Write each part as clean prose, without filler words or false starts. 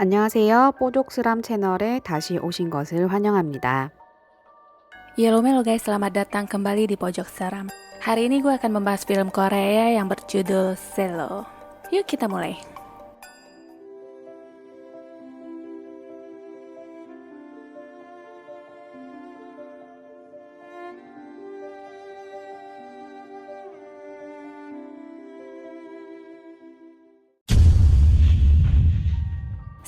안녕하세요. 뽀족스람 채널에 다시 오신 것을 환영합니다. Halo guys, selamat datang kembali di Pojok Seram. Hari ini gue akan membahas film Korea yang berjudul Selo. Yuk kita mulai.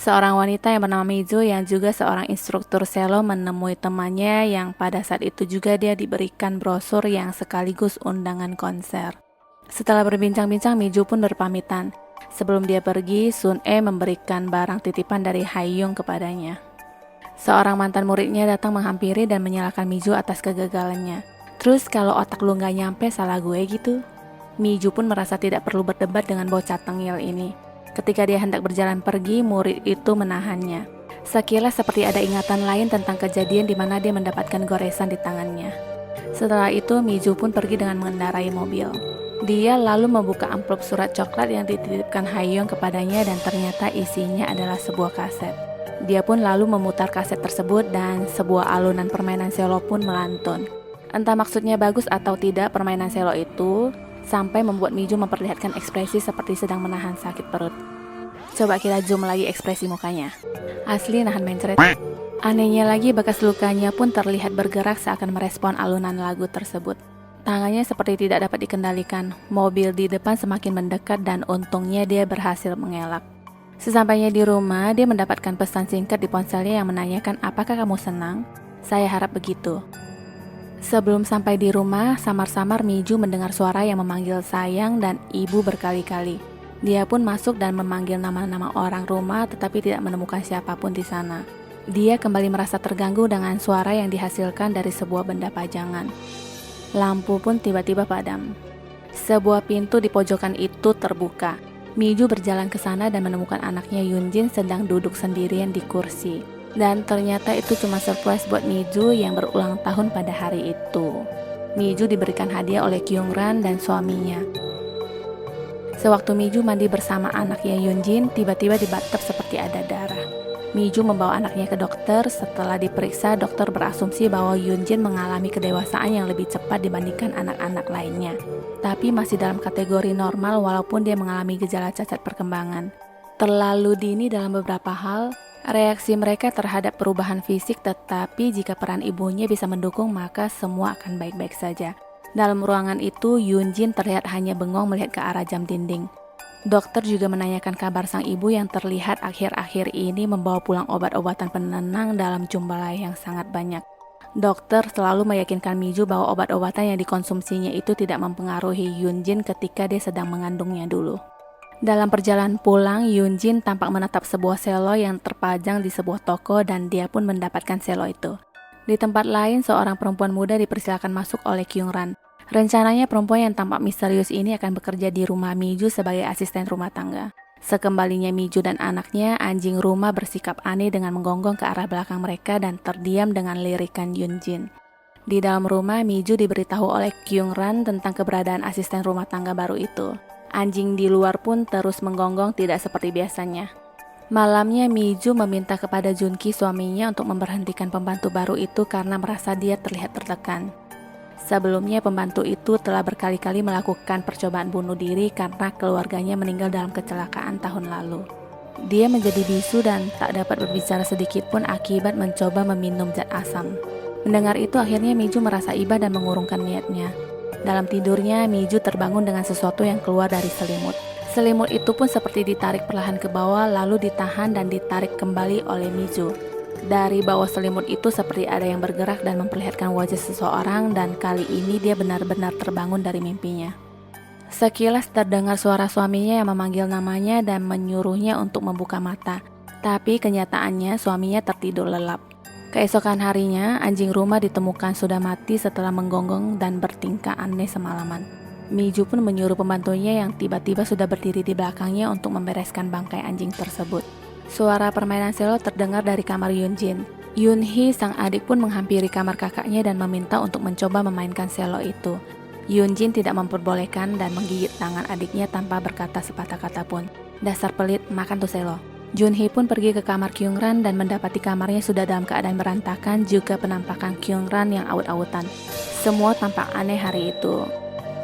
Seorang wanita yang bernama Mizu yang juga seorang instruktur selo menemui temannya yang pada saat itu juga dia diberikan brosur yang sekaligus undangan konser. Setelah berbincang-bincang, Mizu pun berpamitan. Sebelum dia pergi, Sun-e memberikan barang titipan dari Haeyoung kepadanya. Seorang mantan muridnya datang menghampiri dan menyalahkan Mizu atas kegagalannya. Terus kalau otak lu gak nyampe, salah gue gitu? Mizu pun merasa tidak perlu berdebat dengan bocah tengil ini. Ketika dia hendak berjalan pergi, murid itu menahannya. Sekilas seperti ada ingatan lain tentang kejadian di mana dia mendapatkan goresan di tangannya. Setelah itu, Mizu pun pergi dengan mengendarai mobil. Dia lalu membuka amplop surat coklat yang dititipkan Haeyoung kepadanya dan ternyata isinya adalah sebuah kaset. Dia pun lalu memutar kaset tersebut dan sebuah alunan permainan selo pun melantun. Entah maksudnya bagus atau tidak permainan selo itu, sampai membuat Mizu memperlihatkan ekspresi seperti sedang menahan sakit perut. Coba kita zoom lagi ekspresi mukanya. Asli nahan mencret. Anehnya lagi, bekas lukanya pun terlihat bergerak seakan merespon alunan lagu tersebut. Tangannya seperti tidak dapat dikendalikan. Mobil di depan semakin mendekat dan untungnya dia berhasil mengelak. Sesampainya di rumah, dia mendapatkan pesan singkat di ponselnya yang menanyakan, "Apakah kamu senang? Saya harap begitu." Sebelum sampai di rumah, samar-samar Mizu mendengar suara yang memanggil sayang dan ibu berkali-kali. Dia pun masuk dan memanggil nama-nama orang rumah tetapi tidak menemukan siapapun di sana. Dia kembali merasa terganggu dengan suara yang dihasilkan dari sebuah benda pajangan. Lampu pun tiba-tiba padam. Sebuah pintu di pojokan itu terbuka. Mizu berjalan ke sana dan menemukan anaknya Yunjin sedang duduk sendirian di kursi. Dan ternyata itu cuma surprise buat Mizu yang berulang tahun pada hari itu. Mizu diberikan hadiah oleh Kyungran dan suaminya. Sewaktu Mizu mandi bersama anaknya Yunjin, tiba-tiba di bathtub seperti ada darah. Mizu membawa anaknya ke dokter. Setelah diperiksa, dokter berasumsi bahwa Yunjin mengalami kedewasaan yang lebih cepat dibandingkan anak-anak lainnya. Tapi masih dalam kategori normal walaupun dia mengalami gejala cacat perkembangan. Terlalu dini dalam beberapa hal. Reaksi mereka terhadap perubahan fisik, tetapi jika peran ibunya bisa mendukung maka semua akan baik-baik saja. Dalam ruangan itu, Yunjin terlihat hanya bengong melihat ke arah jam dinding. Dokter juga menanyakan kabar sang ibu yang terlihat akhir-akhir ini membawa pulang obat-obatan penenang dalam jumlah yang sangat banyak. Dokter selalu meyakinkan Mizu bahwa obat-obatan yang dikonsumsinya itu tidak mempengaruhi Yunjin ketika dia sedang mengandungnya dulu. Dalam perjalanan pulang, Yunjin tampak menatap sebuah selo yang terpajang di sebuah toko dan dia pun mendapatkan selo itu. Di tempat lain, seorang perempuan muda dipersilakan masuk oleh Kyungran. Rencananya perempuan yang tampak misterius ini akan bekerja di rumah Mizu sebagai asisten rumah tangga. Sekembalinya Mizu dan anaknya, anjing rumah bersikap aneh dengan menggonggong ke arah belakang mereka dan terdiam dengan lirikan Yunjin. Di dalam rumah, Mizu diberitahu oleh Kyungran tentang keberadaan asisten rumah tangga baru itu. Anjing di luar pun terus menggonggong tidak seperti biasanya. Malamnya Mizu meminta kepada Junki suaminya untuk memberhentikan pembantu baru itu karena merasa dia terlihat tertekan. Sebelumnya pembantu itu telah berkali-kali melakukan percobaan bunuh diri karena keluarganya meninggal dalam kecelakaan tahun lalu. Dia menjadi bisu dan tak dapat berbicara sedikit pun akibat mencoba meminum zat asam. Mendengar itu akhirnya Mizu merasa iba dan mengurungkan niatnya. Dalam tidurnya, Mizu terbangun dengan sesuatu yang keluar dari selimut. Selimut itu pun seperti ditarik perlahan ke bawah, lalu ditahan dan ditarik kembali oleh Mizu. Dari bawah selimut itu seperti ada yang bergerak dan memperlihatkan wajah seseorang, dan kali ini dia benar-benar terbangun dari mimpinya. Sekilas terdengar suara suaminya yang memanggil namanya dan menyuruhnya untuk membuka mata. Tapi kenyataannya suaminya tertidur lelap. Keesokan harinya, anjing rumah ditemukan sudah mati setelah menggonggong dan bertingkah aneh semalaman. Mizu pun menyuruh pembantunya yang tiba-tiba sudah berdiri di belakangnya untuk membereskan bangkai anjing tersebut. Suara permainan selo terdengar dari kamar Yunjin. Yunhee, sang adik pun menghampiri kamar kakaknya dan meminta untuk mencoba memainkan selo itu. Yunjin tidak memperbolehkan dan menggigit tangan adiknya tanpa berkata sepatah kata pun. "Dasar pelit, makan tuh selo." Junhee pun pergi ke kamar Kyungran dan mendapati kamarnya sudah dalam keadaan berantakan, juga penampakan Kyungran yang awut-awutan. Semua tampak aneh hari itu.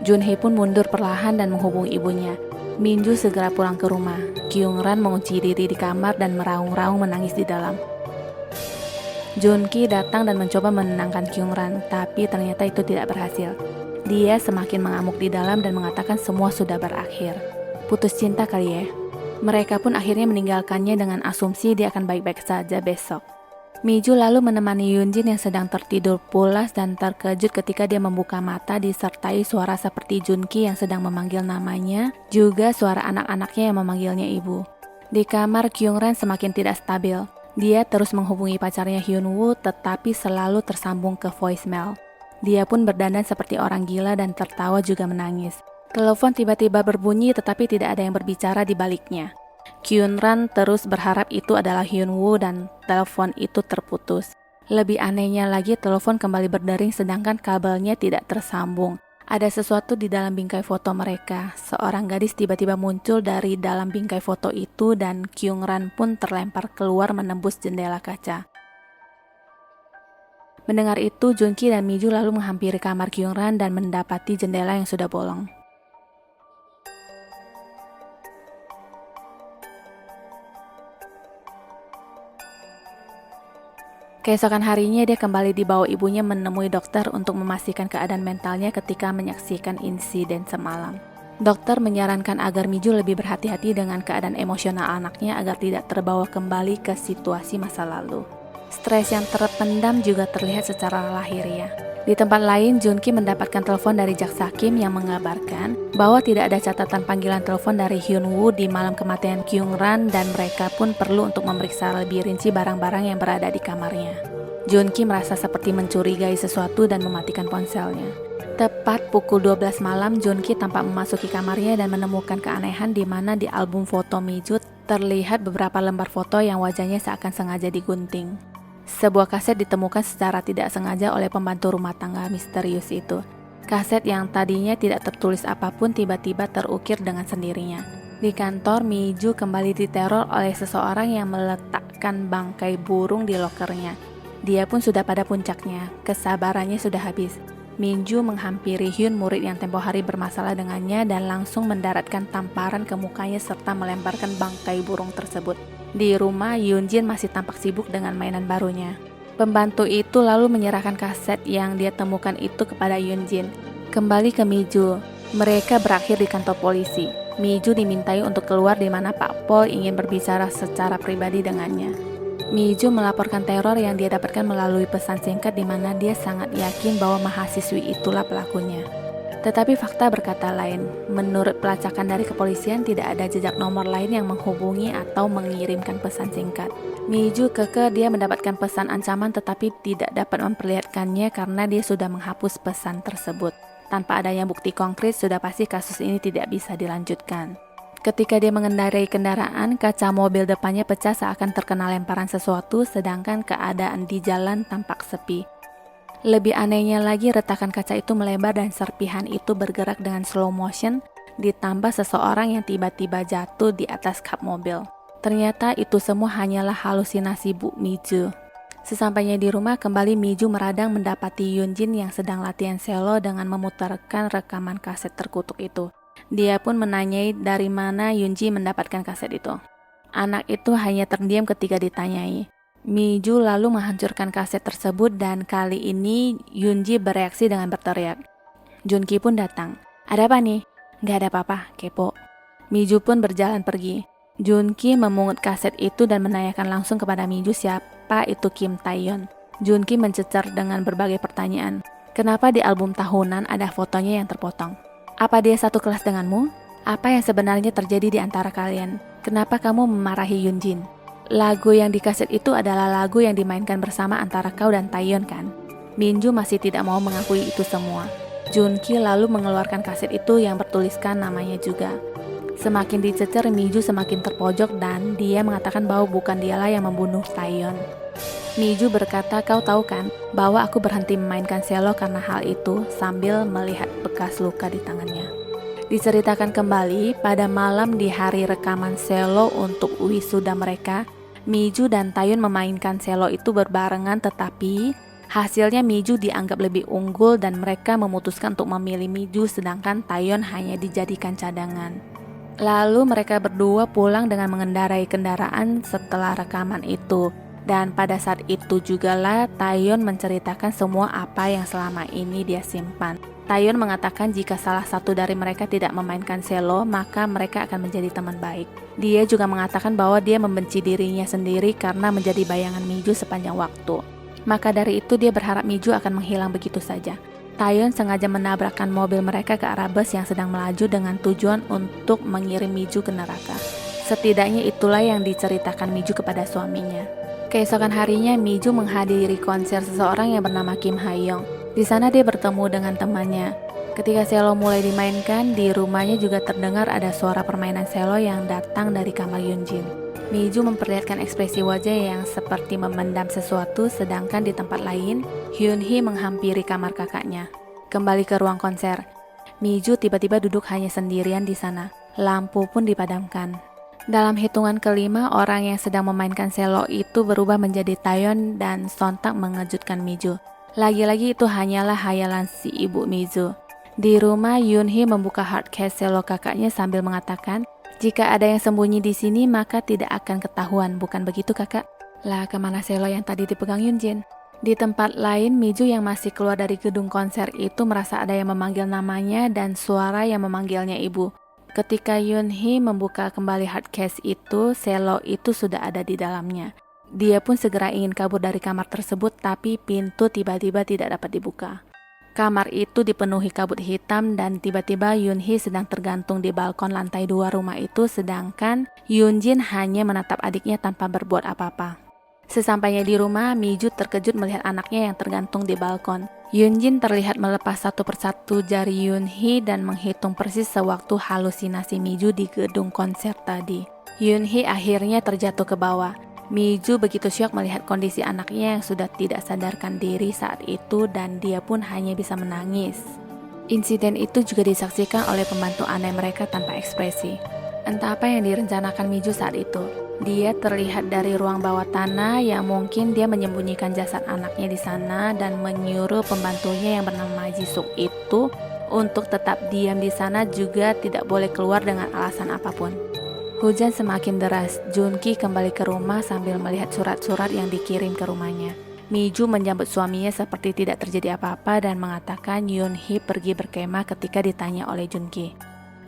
Junhee pun mundur perlahan dan menghubungi ibunya. Minju segera pulang ke rumah. Kyungran mengunci diri di kamar dan meraung-raung menangis di dalam. Junki datang dan mencoba menenangkan Kyungran, tapi ternyata itu tidak berhasil. Dia semakin mengamuk di dalam dan mengatakan semua sudah berakhir. Putus cinta kali ya. Mereka pun akhirnya meninggalkannya dengan asumsi dia akan baik-baik saja besok. Miju lalu menemani Yunjin yang sedang tertidur pulas dan terkejut ketika dia membuka mata disertai suara seperti Junki yang sedang memanggil namanya, juga suara anak-anaknya yang memanggilnya ibu. Di kamar, Kyungran semakin tidak stabil. Dia terus menghubungi pacarnya Hyunwoo tetapi selalu tersambung ke voicemail. Dia pun berdandan seperti orang gila dan tertawa juga menangis. Telepon tiba-tiba berbunyi tetapi tidak ada yang berbicara di baliknya. Kyungran terus berharap itu adalah Hyunwoo dan telepon itu terputus. Lebih anehnya lagi, telepon kembali berdering sedangkan kabelnya tidak tersambung. Ada sesuatu di dalam bingkai foto mereka. Seorang gadis tiba-tiba muncul dari dalam bingkai foto itu dan Kyungran pun terlempar keluar menembus jendela kaca. Mendengar itu, Junki dan Miju lalu menghampiri kamar Kyungran dan mendapati jendela yang sudah bolong. Keesokan harinya dia kembali dibawa ibunya menemui dokter untuk memastikan keadaan mentalnya ketika menyaksikan insiden semalam. Dokter menyarankan agar Miju lebih berhati-hati dengan keadaan emosional anaknya agar tidak terbawa kembali ke situasi masa lalu. Stres yang terpendam juga terlihat secara lahiriah. Di tempat lain, Junki mendapatkan telepon dari jaksa Kim yang mengabarkan bahwa tidak ada catatan panggilan telepon dari Hyunwoo di malam kematian Kyungran dan mereka pun perlu untuk memeriksa lebih rinci barang-barang yang berada di kamarnya. Junki merasa seperti mencurigai sesuatu dan mematikan ponselnya. Tepat pukul 12 malam, Junki tampak memasuki kamarnya dan menemukan keanehan di mana di album foto Miju terlihat beberapa lembar foto yang wajahnya seakan sengaja digunting. Sebuah kaset ditemukan secara tidak sengaja oleh pembantu rumah tangga misterius itu. Kaset yang tadinya tidak tertulis apapun tiba-tiba terukir dengan sendirinya. Di kantor, Miju kembali diteror oleh seseorang yang meletakkan bangkai burung di lokernya. Dia pun sudah pada puncaknya, kesabarannya sudah habis. Minju menghampiri Hyun, murid yang tempo hari bermasalah dengannya, dan langsung mendaratkan tamparan ke mukanya serta melemparkan bangkai burung tersebut. Di rumah, Yunjin masih tampak sibuk dengan mainan barunya. Pembantu itu lalu menyerahkan kaset yang dia temukan itu kepada Yunjin. Kembali ke Miju, mereka berakhir di kantor polisi. Miju dimintai untuk keluar di mana Pak Pol ingin berbicara secara pribadi dengannya. Miju melaporkan teror yang dia dapatkan melalui pesan singkat di mana dia sangat yakin bahwa mahasiswi itulah pelakunya. Tetapi fakta berkata lain. Menurut pelacakan dari kepolisian, tidak ada jejak nomor lain yang menghubungi atau mengirimkan pesan singkat. Miju kekeh dia mendapatkan pesan ancaman tetapi tidak dapat memperlihatkannya karena dia sudah menghapus pesan tersebut. Tanpa adanya bukti konkret, sudah pasti kasus ini tidak bisa dilanjutkan. Ketika dia mengendarai kendaraan, kaca mobil depannya pecah seakan terkena lemparan sesuatu, sedangkan keadaan di jalan tampak sepi. Lebih anehnya lagi, retakan kaca itu melebar dan serpihan itu bergerak dengan slow motion, ditambah seseorang yang tiba-tiba jatuh di atas kap mobil. Ternyata itu semua hanyalah halusinasi Bu Miju. Sesampainya di rumah, kembali Miju meradang mendapati Yunjin yang sedang latihan selo dengan memutarkan rekaman kaset terkutuk itu. Dia pun menanyai dari mana Yunji mendapatkan kaset itu. Anak itu hanya terdiam ketika ditanyai. Miju lalu menghancurkan kaset tersebut dan kali ini Yunji bereaksi dengan berteriak. Junki pun datang. Ada apa nih? Gak ada apa-apa, kepo. Miju pun berjalan pergi. Junki memungut kaset itu dan menanyakan langsung kepada Miju siapa itu Kim Taeyeon. Junki mencecar dengan berbagai pertanyaan. Kenapa di album tahunan ada fotonya yang terpotong? Apa dia satu kelas denganmu? Apa yang sebenarnya terjadi di antara kalian? Kenapa kamu memarahi Yunjin? Lagu yang di kaset itu adalah lagu yang dimainkan bersama antara kau dan Taeyeon kan? Minju masih tidak mau mengakui itu semua. Junki lalu mengeluarkan kaset itu yang bertuliskan namanya juga. Semakin dicecer, Miju semakin terpojok dan dia mengatakan bahwa bukan dialah yang membunuh Taeyeon. Miju berkata, kau tahu kan bahwa aku berhenti memainkan selo karena hal itu, sambil melihat bekas luka di tangannya. Diceritakan kembali, pada malam di hari rekaman selo untuk wisuda mereka, Miju dan Taeyeon memainkan selo itu berbarengan, tetapi hasilnya Miju dianggap lebih unggul dan mereka memutuskan untuk memilih Miju sedangkan Taeyeon hanya dijadikan cadangan. Lalu mereka berdua pulang dengan mengendarai kendaraan setelah rekaman itu. Dan pada saat itu jugalah Taeyeon menceritakan semua apa yang selama ini dia simpan. Taeyeon mengatakan jika salah satu dari mereka tidak memainkan selo, maka mereka akan menjadi teman baik. Dia juga mengatakan bahwa dia membenci dirinya sendiri karena menjadi bayangan Miju sepanjang waktu. Maka dari itu dia berharap Miju akan menghilang begitu saja. Taeyeon sengaja menabrakkan mobil mereka ke arah bus yang sedang melaju dengan tujuan untuk mengirim Miju ke neraka. Setidaknya itulah yang diceritakan Miju kepada suaminya. Keesokan harinya, Miju menghadiri konser seseorang yang bernama Kim Ha-young. Di sana dia bertemu dengan temannya. Ketika selo mulai dimainkan, di rumahnya juga terdengar ada suara permainan selo yang datang dari kamar Yoonjin. Miju memperlihatkan ekspresi wajah yang seperti memendam sesuatu, sedangkan di tempat lain, Hyunhee menghampiri kamar kakaknya. Kembali ke ruang konser, Miju tiba-tiba duduk hanya sendirian di sana. Lampu pun dipadamkan. Dalam hitungan kelima, orang yang sedang memainkan selo itu berubah menjadi Taeyeon dan sontak mengejutkan Miju. Lagi-lagi itu hanyalah hayalan si ibu Miju. Di rumah, Yoonhee membuka hardcase selo kakaknya sambil mengatakan, jika ada yang sembunyi di sini maka tidak akan ketahuan, bukan begitu kakak? Lah, kemana selo yang tadi dipegang Yoonjin? Di tempat lain, Miju yang masih keluar dari gedung konser itu merasa ada yang memanggil namanya dan suara yang memanggilnya ibu. Ketika Yoonhee membuka kembali hardcase itu, selo itu sudah ada di dalamnya. Dia pun segera ingin kabur dari kamar tersebut, tapi pintu tiba-tiba tidak dapat dibuka. Kamar itu dipenuhi kabut hitam dan tiba-tiba Yoonhee sedang tergantung di balkon lantai 2 rumah itu, sedangkan Yoonjin hanya menatap adiknya tanpa berbuat apa-apa. Sesampainya di rumah, Miju terkejut melihat anaknya yang tergantung di balkon. Yoonjin terlihat melepas satu persatu jari Yoonhee dan menghitung persis sewaktu halusinasi Miju di gedung konser tadi. Yoonhee akhirnya terjatuh ke bawah. Miju begitu syok melihat kondisi anaknya yang sudah tidak sadarkan diri saat itu dan dia pun hanya bisa menangis. Insiden itu juga disaksikan oleh pembantu aneh mereka tanpa ekspresi. Entah apa yang direncanakan Miju saat itu. Dia terlihat dari ruang bawah tanah yang mungkin dia menyembunyikan jasad anaknya di sana dan menyuruh pembantunya yang bernama Jisuk itu untuk tetap diam di sana, juga tidak boleh keluar dengan alasan apapun. Hujan semakin deras. Junki kembali ke rumah sambil melihat surat-surat yang dikirim ke rumahnya. Miju menyambut suaminya seperti tidak terjadi apa-apa dan mengatakan Yoonhee pergi berkemah ketika ditanya oleh Junki.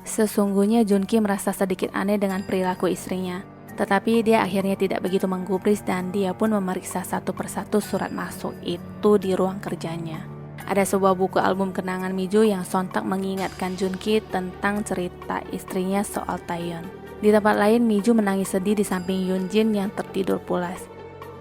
Sesungguhnya Junki merasa sedikit aneh dengan perilaku istrinya, tetapi dia akhirnya tidak begitu menggubris dan dia pun memeriksa satu persatu surat masuk itu di ruang kerjanya. Ada sebuah buku album kenangan Miju yang sontak mengingatkan Junki tentang cerita istrinya soal Taeyeon. Di tempat lain, Miju menangis sedih di samping Yoonjin yang tertidur pulas.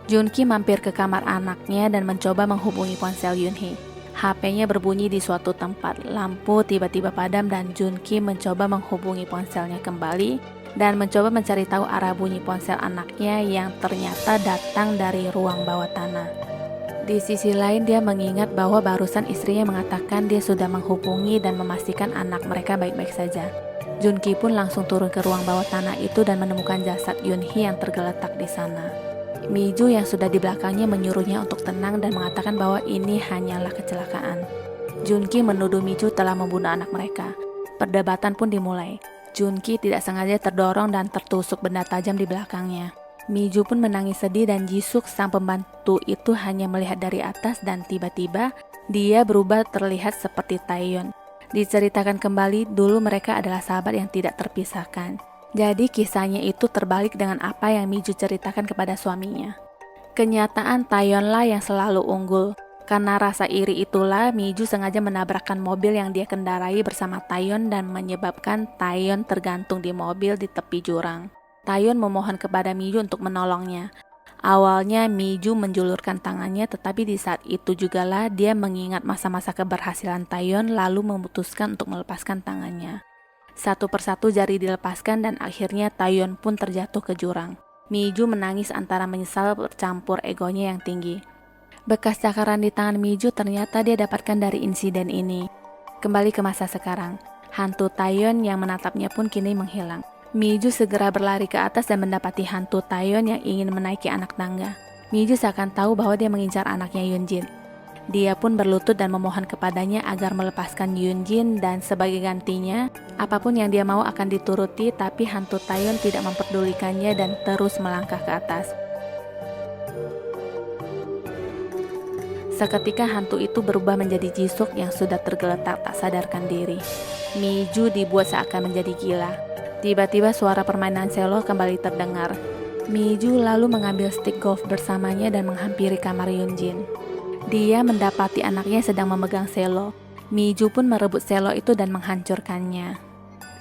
Junki mampir ke kamar anaknya dan mencoba menghubungi ponsel Yoonhee. HP-nya berbunyi di suatu tempat. Lampu tiba-tiba padam dan Junki mencoba menghubungi ponselnya kembali dan mencoba mencari tahu arah bunyi ponsel anaknya yang ternyata datang dari ruang bawah tanah. Di sisi lain, dia mengingat bahwa barusan istrinya mengatakan dia sudah menghubungi dan memastikan anak mereka baik-baik saja. Junki pun langsung turun ke ruang bawah tanah itu dan menemukan jasad Yoonhee yang tergeletak di sana. Miju yang sudah di belakangnya menyuruhnya untuk tenang dan mengatakan bahwa ini hanyalah kecelakaan. Junki menuduh Miju telah membunuh anak mereka. Perdebatan pun dimulai. Junki tidak sengaja terdorong dan tertusuk benda tajam di belakangnya. Miju pun menangis sedih dan Jisuk sang pembantu itu hanya melihat dari atas dan tiba-tiba dia berubah terlihat seperti Taeyeon. Diceritakan kembali, dulu mereka adalah sahabat yang tidak terpisahkan. Jadi kisahnya itu terbalik dengan apa yang Miju ceritakan kepada suaminya. Kenyataan Taeyeonlah yang selalu unggul. Karena rasa iri itulah Miju sengaja menabrakkan mobil yang dia kendarai bersama Taeyeon dan menyebabkan Taeyeon tergantung di mobil di tepi jurang. Taeyeon memohon kepada Miju untuk menolongnya. Awalnya Miju menjulurkan tangannya, tetapi di saat itu jugalah dia mengingat masa-masa keberhasilan Taeyeon lalu memutuskan untuk melepaskan tangannya. Satu persatu jari dilepaskan dan akhirnya Taeyeon pun terjatuh ke jurang. Miju menangis antara menyesal bercampur egonya yang tinggi. Bekas cakaran di tangan Miju ternyata dia dapatkan dari insiden ini. Kembali ke masa sekarang. Hantu Taeyeon yang menatapnya pun kini menghilang. Miju segera berlari ke atas dan mendapati hantu Taeyeon yang ingin menaiki anak tangga. Miju seakan tahu bahwa dia mengincar anaknya Yoonjin. Dia pun berlutut dan memohon kepadanya agar melepaskan Yoonjin dan sebagai gantinya, apapun yang dia mau akan dituruti, tapi hantu Taeyeon tidak memperdulikannya dan terus melangkah ke atas. Seketika hantu itu berubah menjadi Jisuk yang sudah tergeletak tak sadarkan diri. Miju dibuat seakan menjadi gila. Tiba-tiba suara permainan selo kembali terdengar. Miju lalu mengambil stick golf bersamanya dan menghampiri kamar Yoonjin. Dia mendapati anaknya sedang memegang selo. Miju pun merebut selo itu dan menghancurkannya.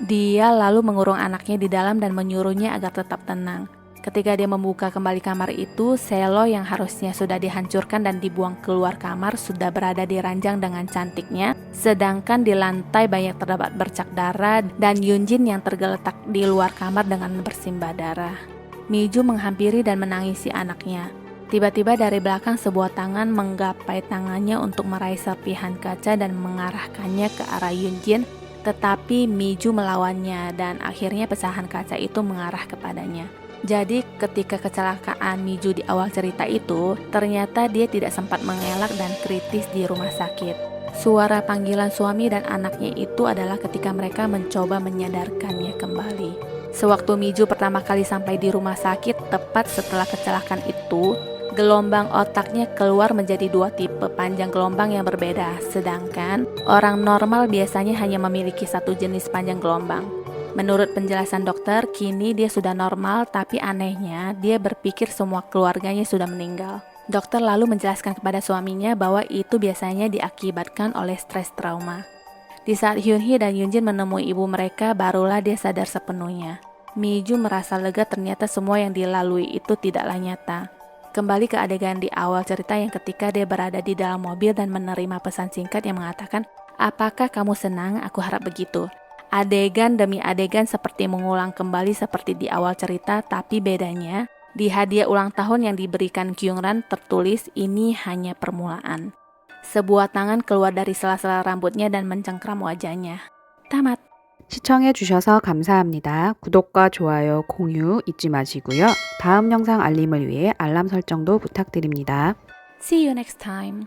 Dia lalu mengurung anaknya di dalam dan menyuruhnya agar tetap tenang. Ketika dia membuka kembali kamar itu, selo yang harusnya sudah dihancurkan dan dibuang keluar kamar sudah berada di ranjang dengan cantiknya, sedangkan di lantai banyak terdapat bercak darah dan Yoonjin yang tergeletak di luar kamar dengan bersimbah darah. Miju menghampiri dan menangisi anaknya. Tiba-tiba dari belakang sebuah tangan menggapai tangannya untuk meraih serpihan kaca dan mengarahkannya ke arah Yoonjin, tetapi Miju melawannya dan akhirnya pecahan kaca itu mengarah kepadanya. Jadi ketika kecelakaan Miju di awal cerita itu, ternyata dia tidak sempat mengelak dan kritis di rumah sakit. Suara panggilan suami dan anaknya itu adalah ketika mereka mencoba menyadarkannya kembali. Sewaktu Miju pertama kali sampai di rumah sakit, tepat setelah kecelakaan itu, gelombang otaknya keluar menjadi 2 tipe panjang gelombang yang berbeda, sedangkan orang normal biasanya hanya memiliki 1 jenis panjang gelombang. Menurut penjelasan dokter, kini dia sudah normal, tapi anehnya dia berpikir semua keluarganya sudah meninggal. Dokter lalu menjelaskan kepada suaminya bahwa itu biasanya diakibatkan oleh stres trauma. Di saat Hyunhee dan Yoonjin menemui ibu mereka, barulah dia sadar sepenuhnya. Miju merasa lega ternyata semua yang dilalui itu tidaklah nyata. Kembali ke adegan di awal cerita yang ketika dia berada di dalam mobil dan menerima pesan singkat yang mengatakan, "Apakah kamu senang? Aku harap begitu." Adegan demi adegan seperti mengulang kembali seperti di awal cerita, tapi bedanya, di hadiah ulang tahun yang diberikan Kyungran tertulis ini hanya permulaan. Sebuah tangan keluar dari sela-sela rambutnya dan mencengkram wajahnya. Tamat. 시청해주셔서 감사합니다. 구독과 좋아요, 공유 잊지 마시고요. 다음 영상 알림을 위해 알람 설정도 부탁드립니다. See you next time.